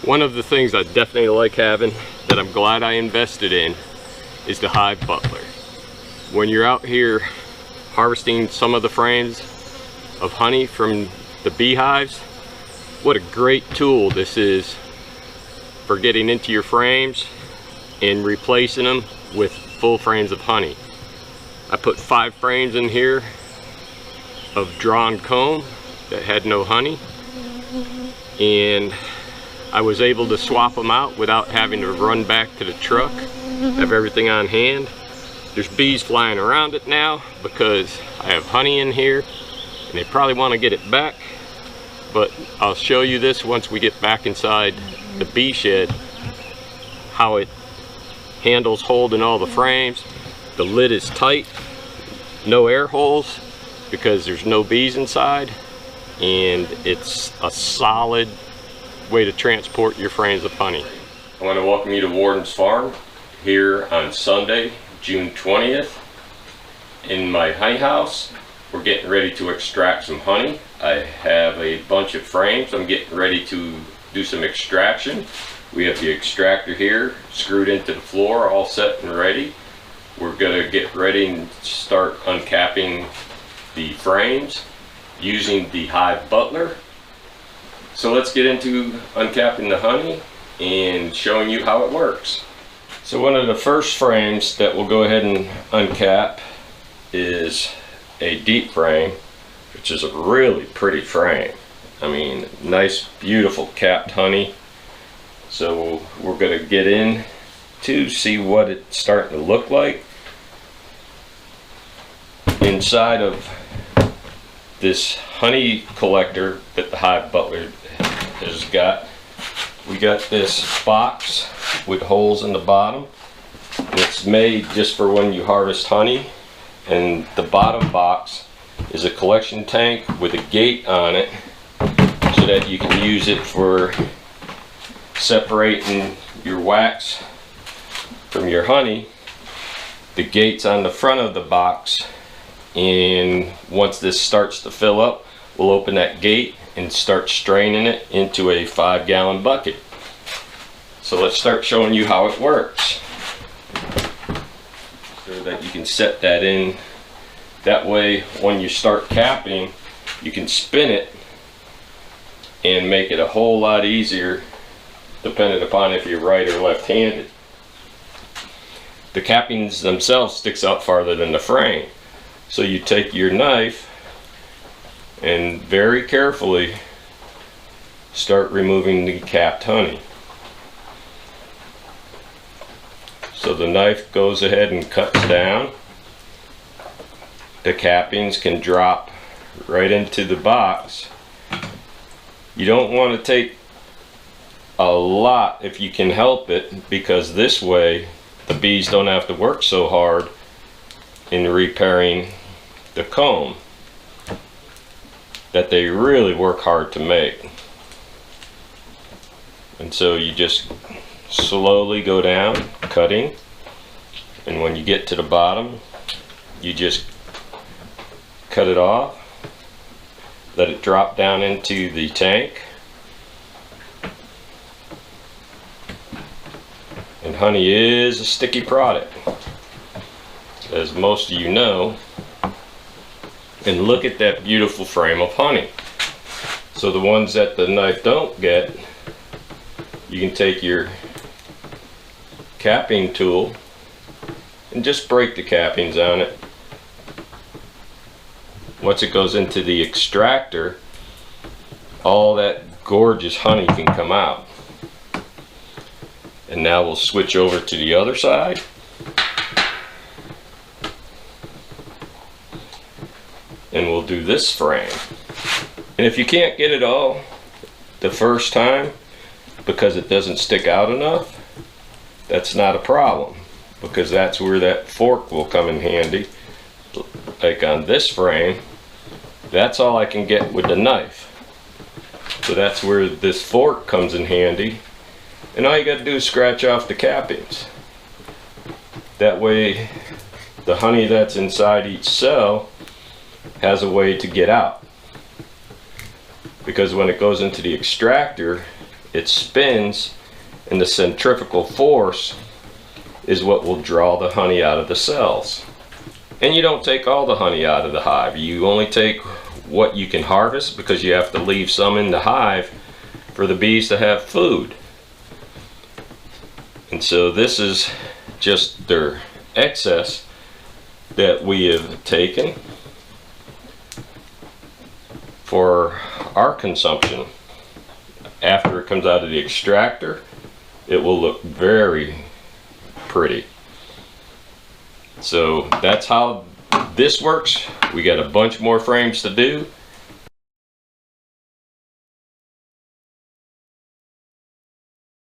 One of the things I definitely like having, that I'm glad I invested in, is the Hive Butler. When you're out here harvesting some of the frames of honey from the beehives, what a great tool this is for getting into your frames and replacing them with full frames of honey. I put 5 frames in here of drawn comb that had no honey, and I was able to swap them out without having to run back to the truck, have everything on hand. There's bees flying around it now because I have honey in here and they probably want to get it back, but I'll show you this once we get back inside the bee shed, how it handles holding all the frames. The lid is tight, no air holes because there's no bees inside, and it's a solid way to transport your frames of honey. I want to welcome you to Warden's Farm here on Sunday, June 20th. In my honey house, we're getting ready to extract some honey. I have a bunch of frames. I'm getting ready to do some extraction. We have the extractor here screwed into the floor, all set and ready. We're going to get ready and start uncapping the frames using the Hive Butler. So let's get into uncapping the honey and showing you how it works. So one of the first frames that we'll go ahead and uncap is a deep frame, which is a really pretty frame. I mean, nice, beautiful capped honey. So we're going to get in to see what it's starting to look like. Inside of this honey collector that the Hive Butler has got, we got this box with holes in the bottom, and it's made just for when you harvest honey. And the bottom box is a collection tank with a gate on it so that you can use it for separating your wax from your honey. The gate's on the front of the box, and once this starts to fill up, we'll open that gate and start straining it into a 5-gallon bucket. So let's start showing you how it works, so that you can set that in. That way when you start capping, you can spin it and make it a whole lot easier depending upon if you're right or left-handed. The cappings themselves sticks out farther than the frame. So you take your knife and very carefully start removing the capped honey. So the knife goes ahead and cuts down. The cappings can drop right into the box. You don't want to take a lot if you can help it, because this way the bees don't have to work so hard in repairing the comb that they really work hard to make. And so you just slowly go down cutting, and when you get to the bottom, you just cut it off, let it drop down into the tank. And honey is a sticky product, as most of you know. And look at that beautiful frame of honey. So the ones that the knife don't get, you can take your capping tool and just break the cappings on it. Once it goes into the extractor, all that gorgeous honey can come out. And now we'll switch over to the other side. And we'll do this frame. And if you can't get it all the first time because it doesn't stick out enough, that's not a problem, because that's where that fork will come in handy. Like on this frame, that's all I can get with the knife. So that's where this fork comes in handy. And all you got to do is scratch off the cappings. That way the honey that's inside each cell has a way to get out. Because when it goes into the extractor, it spins, and the centrifugal force is what will draw the honey out of the cells. And you don't take all the honey out of the hive. You only take what you can harvest, because you have to leave some in the hive for the bees to have food. And so this is just their excess that we have taken for our consumption. After it comes out of the extractor, it will look very pretty. So that's how this works. We got a bunch more frames to do.